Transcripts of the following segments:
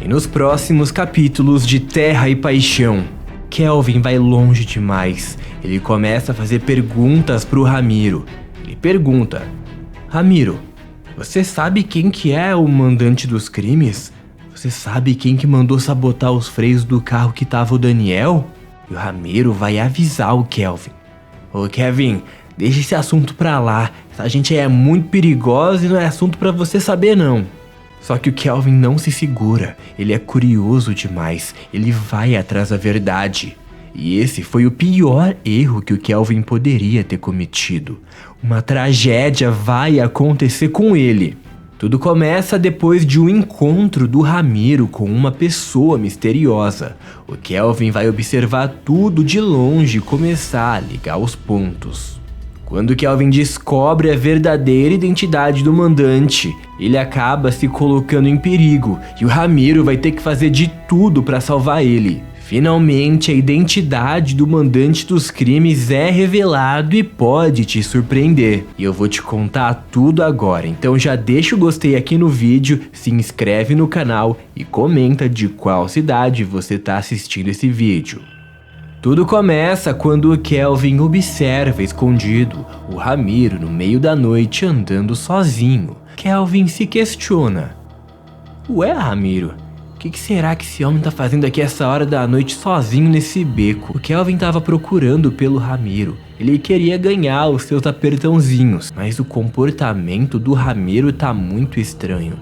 E nos próximos capítulos de Terra e Paixão, Kelvin vai longe demais. Ele começa a fazer perguntas pro Ramiro. Ele pergunta: Ramiro, você sabe quem que é o mandante dos crimes? Você sabe quem que mandou sabotar os freios do carro que tava o Daniel? E o Ramiro vai avisar o Kelvin: Ô Kevin, deixa esse assunto pra lá. Essa gente é muito perigosa e não é assunto pra você saber não. Só que o Kelvin não se segura. Ele é curioso demais. Ele vai atrás da verdade. E esse foi o pior erro que o Kelvin poderia ter cometido. Uma tragédia vai acontecer com ele. Tudo começa depois de um encontro do Ramiro com uma pessoa misteriosa. O Kelvin vai observar tudo de longe e começar a ligar os pontos. Quando Kelvin descobre a verdadeira identidade do mandante, ele acaba se colocando em perigo e o Ramiro vai ter que fazer de tudo para salvar ele. Finalmente, a identidade do mandante dos crimes é revelado e pode te surpreender. E eu vou te contar tudo agora, então já deixa o gostei aqui no vídeo, se inscreve no canal e comenta de qual cidade você está assistindo esse vídeo. Tudo começa quando o Kelvin observa escondido o Ramiro no meio da noite andando sozinho. Kelvin se questiona: Ué, Ramiro, o que será que esse homem tá fazendo aqui essa hora da noite sozinho nesse beco? O Kelvin tava procurando pelo Ramiro. Ele queria ganhar os seus apertãozinhos, mas o comportamento do Ramiro tá muito estranho.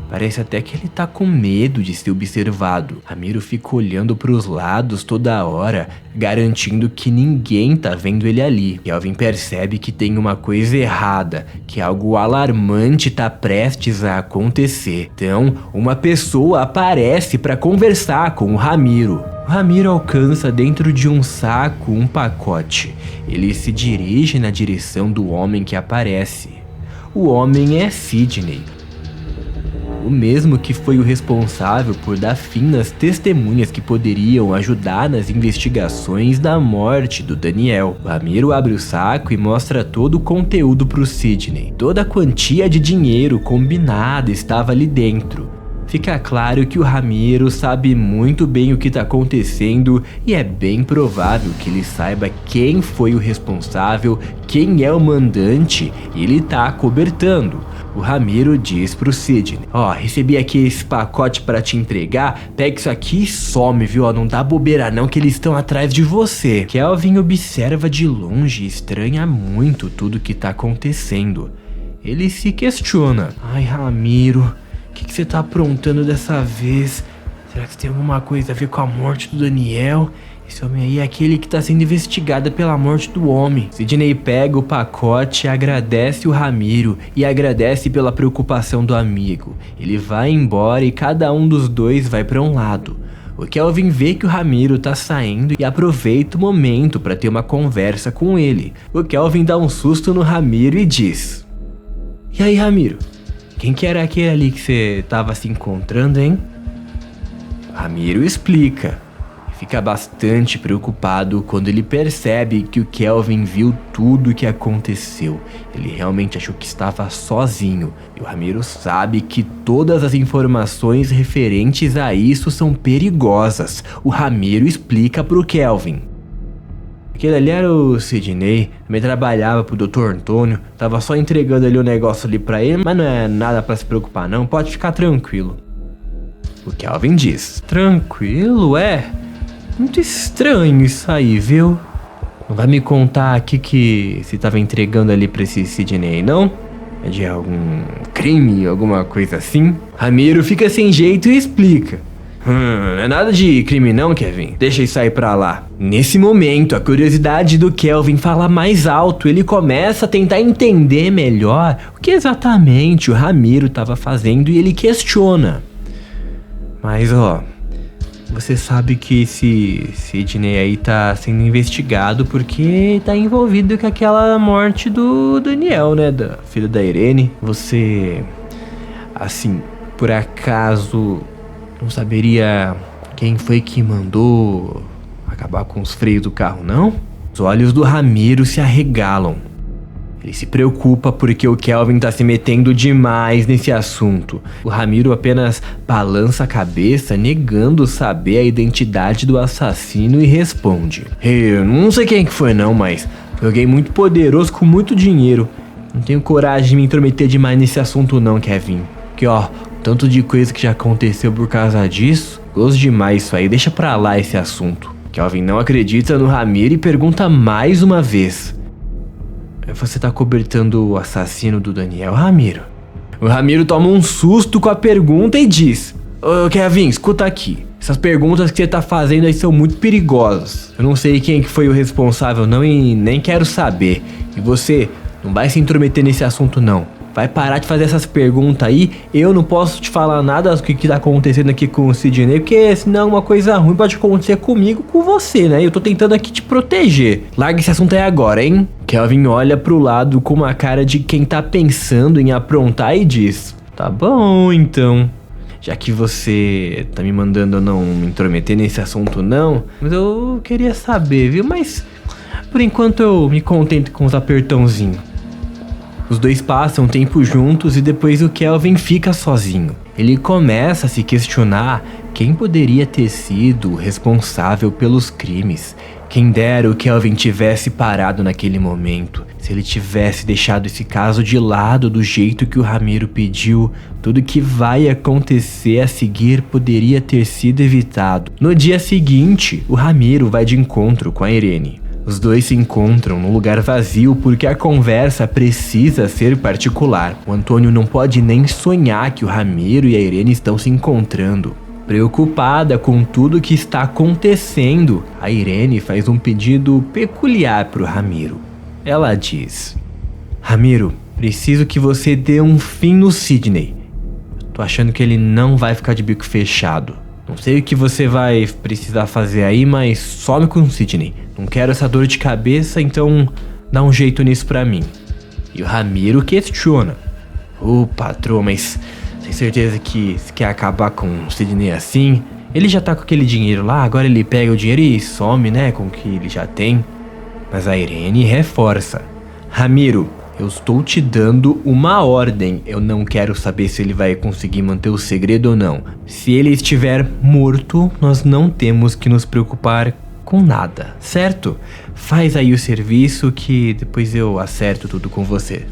Parece até que ele tá com medo de ser observado. Ramiro fica olhando pros lados toda hora, garantindo que ninguém tá vendo ele ali. Kelvin percebe que tem uma coisa errada, que algo alarmante tá prestes a acontecer. Então, uma pessoa aparece para conversar com o Ramiro. O Ramiro alcança dentro de um saco um pacote. Ele se dirige na direção do homem que aparece. O homem é Sidney, o mesmo que foi o responsável por dar fim nas testemunhas que poderiam ajudar nas investigações da morte do Daniel. O Ramiro abre o saco e mostra todo o conteúdo pro Sidney. Toda a quantia de dinheiro combinada estava ali dentro. Fica claro que o Ramiro sabe muito bem o que está acontecendo e é bem provável que ele saiba quem foi o responsável, quem é o mandante e ele tá acobertando. O Ramiro diz pro Sidney: recebi aqui esse pacote para te entregar, pega isso aqui e some, viu? Não dá bobeira não que eles estão atrás de você. Kelvin observa de longe e estranha muito tudo que tá acontecendo. Ele se questiona: Ai, Ramiro, o que você tá aprontando dessa vez? Será que tem alguma coisa a ver com a morte do Daniel? Esse homem aí é aquele que tá sendo investigado pela morte do homem. Sidney pega o pacote, agradece o Ramiro e agradece pela preocupação do amigo. Ele vai embora e cada um dos dois vai para um lado. O Kelvin vê que o Ramiro tá saindo e aproveita o momento para ter uma conversa com ele. O Kelvin dá um susto no Ramiro e diz: E aí, Ramiro? Quem que era aquele ali que você tava se encontrando, hein? Ramiro explica. Fica bastante preocupado quando ele percebe que o Kelvin viu tudo o que aconteceu. Ele realmente achou que estava sozinho. E o Ramiro sabe que todas as informações referentes a isso são perigosas. O Ramiro explica pro Kelvin: Aquele ali era o Sidney, também trabalhava pro Dr. Antônio, tava só entregando ali o negócio ali pra ele, mas não é nada pra se preocupar não, pode ficar tranquilo. O Kelvin diz: Tranquilo, é? Muito estranho isso aí, viu? Não vai me contar aqui que você tava entregando ali pra esse Sidney, não? É de algum crime, alguma coisa assim? Ramiro fica sem jeito e explica: Não é nada de crime não, Kevin. Deixa isso aí pra lá. Nesse momento, a curiosidade do Kelvin fala mais alto. Ele começa a tentar entender melhor o que exatamente o Ramiro estava fazendo e ele questiona: Mas você sabe que esse Sidney aí tá sendo investigado porque tá envolvido com aquela morte do Daniel, né? Da filha da Irene. Você, assim, por acaso não saberia quem foi que mandou acabar com os freios do carro, não? Os olhos do Ramiro se arregalam. Ele se preocupa porque o Kelvin tá se metendo demais nesse assunto. O Ramiro apenas balança a cabeça, negando saber a identidade do assassino e responde: Eu não sei quem que foi não, mas foi alguém muito poderoso com muito dinheiro. Não tenho coragem de me intrometer demais nesse assunto não, Kevin. Porque ó, tanto de coisa que já aconteceu por causa disso. Gosto demais isso aí, deixa pra lá esse assunto. Kelvin não acredita no Ramiro e pergunta mais uma vez: Você tá cobertando o assassino do Daniel, Ramiro? O Ramiro toma um susto com a pergunta e diz: Ô Kevin, escuta aqui. Essas perguntas que você tá fazendo aí são muito perigosas. Eu não sei quem que foi o responsável não e nem quero saber. E você não vai se intrometer nesse assunto não. Vai parar de fazer essas perguntas aí. Eu não posso te falar nada do que tá acontecendo aqui com o Sidney, porque senão uma coisa ruim pode acontecer comigo, com você, né? Eu tô tentando aqui te proteger. Larga esse assunto aí agora, hein? Kelvin olha pro lado com uma cara de quem tá pensando em aprontar e diz: Tá bom, então. Já que você tá me mandando eu não me intrometer nesse assunto não, mas eu queria saber, viu? Mas por enquanto eu me contento com os apertãozinhos. Os dois passam tempo juntos e depois o Kelvin fica sozinho. Ele começa a se questionar quem poderia ter sido o responsável pelos crimes. Quem dera o Kelvin tivesse parado naquele momento. Se ele tivesse deixado esse caso de lado do jeito que o Ramiro pediu, tudo que vai acontecer a seguir poderia ter sido evitado. No dia seguinte, o Ramiro vai de encontro com a Irene. Os dois se encontram num lugar vazio porque a conversa precisa ser particular. O Antônio não pode nem sonhar que o Ramiro e a Irene estão se encontrando. Preocupada com tudo que está acontecendo, a Irene faz um pedido peculiar para o Ramiro. Ela diz: Ramiro, preciso que você dê um fim no Sidney. Tô achando que ele não vai ficar de bico fechado. Não sei o que você vai precisar fazer aí, mas some com o Sidney. Não quero essa dor de cabeça, então dá um jeito nisso pra mim. E o Ramiro questiona: patrão, mas tem certeza que você quer acabar com o Sidney assim? Ele já tá com aquele dinheiro lá, agora ele pega o dinheiro e some, né, com o que ele já tem. Mas a Irene reforça: Ramiro, eu estou te dando uma ordem. Eu não quero saber se ele vai conseguir manter o segredo ou não. Se ele estiver morto, nós não temos que nos preocupar com nada, certo? Faz aí o serviço que depois eu acerto tudo com você.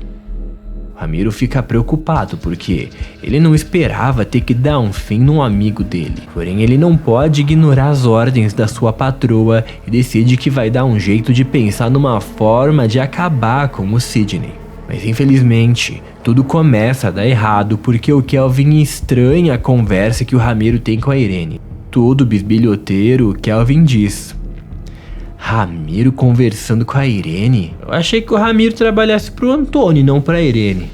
Ramiro fica preocupado porque ele não esperava ter que dar um fim num amigo dele. Porém, ele não pode ignorar as ordens da sua patroa e decide que vai dar um jeito de pensar numa forma de acabar com o Sidney. Mas infelizmente, tudo começa a dar errado porque o Kelvin estranha a conversa que o Ramiro tem com a Irene. Todo bisbilhoteiro, Kelvin diz: Ramiro conversando com a Irene? Eu achei que o Ramiro trabalhasse pro Antônio, não pra Irene.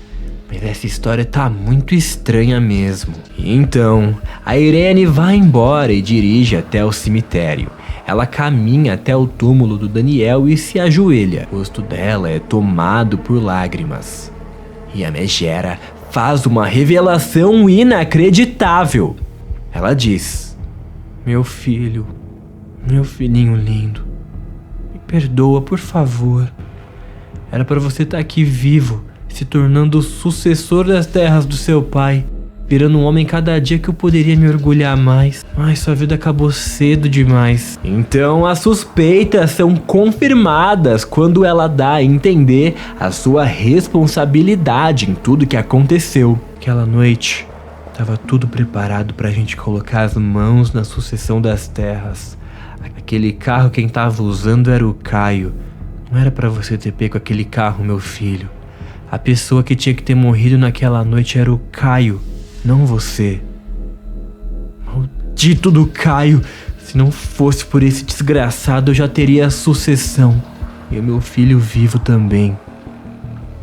Mas essa história tá muito estranha mesmo. E então, a Irene vai embora e dirige até o cemitério. Ela caminha até o túmulo do Daniel e se ajoelha. O rosto dela é tomado por lágrimas. E a Megera faz uma revelação inacreditável. Ela diz: Meu filho, meu filhinho lindo, perdoa, por favor. Era para você estar aqui vivo, se tornando o sucessor das terras do seu pai, virando um homem cada dia que eu poderia me orgulhar mais. Mas sua vida acabou cedo demais. Então as suspeitas são confirmadas quando ela dá a entender a sua responsabilidade em tudo que aconteceu. Aquela noite, estava tudo preparado pra gente colocar as mãos na sucessão das terras. Aquele carro quem tava usando era o Caio. Não era pra você ter pego aquele carro, meu filho. A pessoa que tinha que ter morrido naquela noite era o Caio, não você. Maldito do Caio. Se não fosse por esse desgraçado, eu já teria a sucessão. E o meu filho vivo também.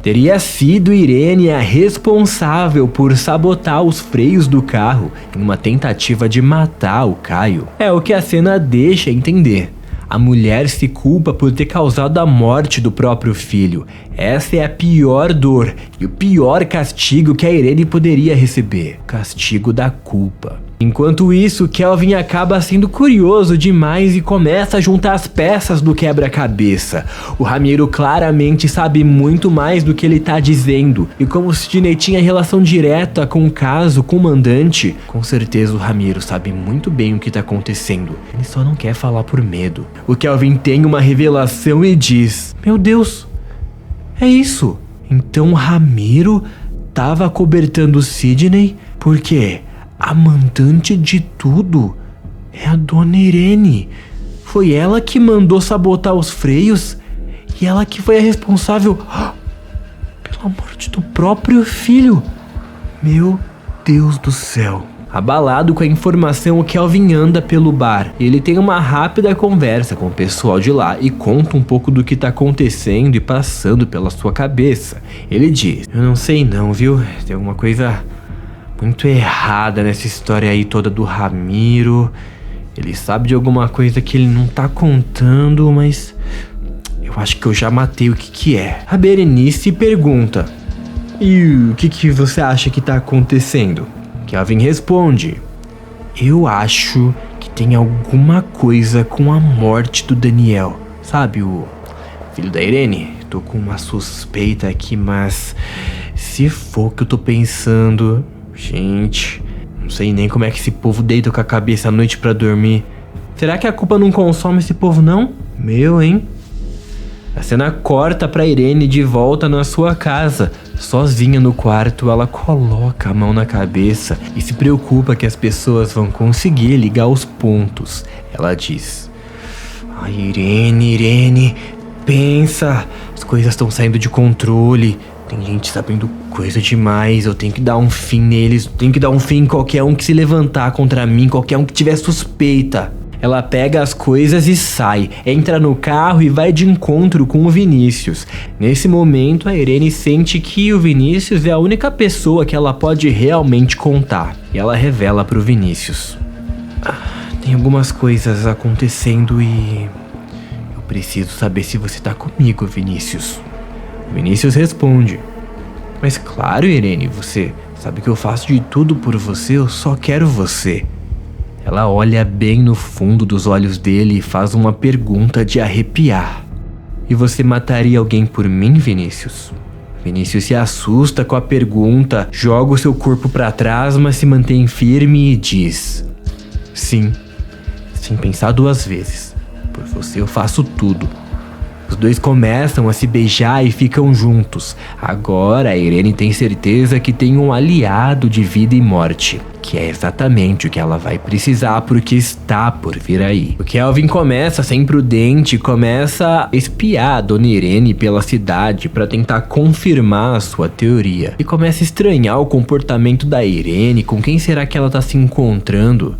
Teria sido Irene a responsável por sabotar os freios do carro em uma tentativa de matar o Caio. É o que a cena deixa entender. A mulher se culpa por ter causado a morte do próprio filho. Essa é a pior dor e o pior castigo que a Irene poderia receber. Castigo da culpa. Enquanto isso, Kelvin acaba sendo curioso demais e começa a juntar as peças do quebra-cabeça. O Ramiro claramente sabe muito mais do que ele tá dizendo, e como o Sidney tinha relação direta com o caso, com o mandante, com certeza o Ramiro sabe muito bem o que tá acontecendo. Ele só não quer falar por medo. O Kelvin tem uma revelação e diz: meu Deus, é isso. Então o Ramiro tava acobertando o Sidney porque a mandante de tudo é a Dona Irene. Foi ela que mandou sabotar os freios e ela que foi a responsável pela morte do próprio filho. Meu Deus do céu. Abalado com a informação, o Kelvin anda pelo bar. Ele tem uma rápida conversa com o pessoal de lá e conta um pouco do que tá acontecendo e passando pela sua cabeça. Ele diz: eu não sei não, viu? Tem alguma coisa muito errada nessa história aí toda do Ramiro. Ele sabe de alguma coisa que ele não tá contando, mas eu acho que eu já matei o que é. A Berenice pergunta: e o que você acha que tá acontecendo? Kelvin responde: eu acho que tem alguma coisa com a morte do Daniel. Sabe, o filho da Irene? Tô com uma suspeita aqui, mas se for o que eu tô pensando... Gente, não sei nem como é que esse povo deita com a cabeça à noite pra dormir. Será que a culpa não consome esse povo, não? Meu, hein? A cena corta pra Irene de volta na sua casa. Sozinha no quarto, ela coloca a mão na cabeça e se preocupa que as pessoas vão conseguir ligar os pontos. Ela diz: ai, Irene, pensa. As coisas estão saindo de controle. Tem gente sabendo coisa demais, eu tenho que dar um fim neles, tenho que dar um fim em qualquer um que se levantar contra mim, qualquer um que tiver suspeita. Ela pega as coisas e sai, entra no carro e vai de encontro com o Vinícius. Nesse momento, a Irene sente que o Vinícius é a única pessoa que ela pode realmente contar. E ela revela pro Vinícius: tem algumas coisas acontecendo e eu preciso saber se você tá comigo, Vinícius. Vinícius responde: mas claro, Irene, você sabe que eu faço de tudo por você, eu só quero você. Ela olha bem no fundo dos olhos dele e faz uma pergunta de arrepiar: e você mataria alguém por mim, Vinícius? Vinícius se assusta com a pergunta, joga o seu corpo pra trás, mas se mantém firme e diz: sim, sem pensar duas vezes. Por você eu faço tudo. Os dois começam a se beijar e ficam juntos. Agora a Irene tem certeza que tem um aliado de vida e morte, que é exatamente o que ela vai precisar porque está por vir aí. O Kelvin começa a ser imprudente, começa a espiar a Dona Irene pela cidade para tentar confirmar a sua teoria. E começa a estranhar o comportamento da Irene, com quem será que ela tá se encontrando?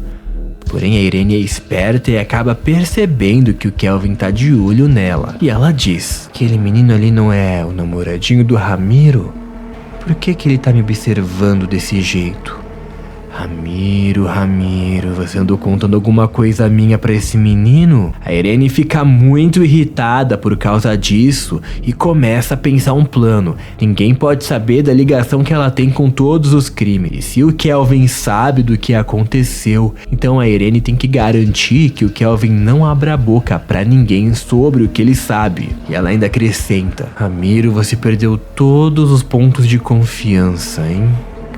Porém, a Irene é esperta e acaba percebendo que o Kelvin tá de olho nela. E ela diz: aquele menino ali não é o namoradinho do Ramiro? Por que ele tá me observando desse jeito? Ramiro, você andou contando alguma coisa minha pra esse menino? A Irene fica muito irritada por causa disso e começa a pensar um plano. Ninguém pode saber da ligação que ela tem com todos os crimes. E se o Kelvin sabe do que aconteceu, então a Irene tem que garantir que o Kelvin não abra a boca pra ninguém sobre o que ele sabe. E ela ainda acrescenta: Ramiro, você perdeu todos os pontos de confiança, hein?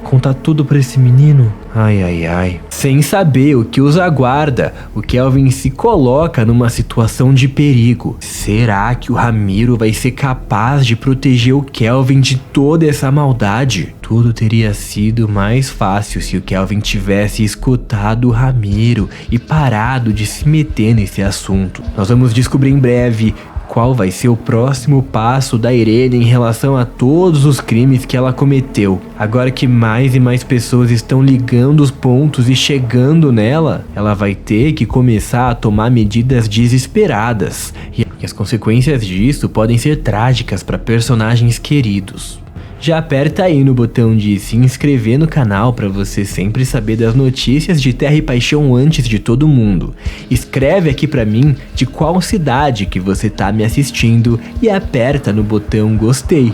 Contar tudo pra esse menino? Ai. Sem saber o que os aguarda, o Kelvin se coloca numa situação de perigo. Será que o Ramiro vai ser capaz de proteger o Kelvin de toda essa maldade? Tudo teria sido mais fácil se o Kelvin tivesse escutado o Ramiro e parado de se meter nesse assunto. Nós vamos descobrir em breve qual vai ser o próximo passo da Irene em relação a todos os crimes que ela cometeu. Agora que mais e mais pessoas estão ligando os pontos e chegando nela, ela vai ter que começar a tomar medidas desesperadas. E as consequências disso podem ser trágicas para personagens queridos. Já aperta aí no botão de se inscrever no canal para você sempre saber das notícias de Terra e Paixão antes de todo mundo. Escreve aqui para mim de qual cidade que você tá me assistindo e aperta no botão gostei.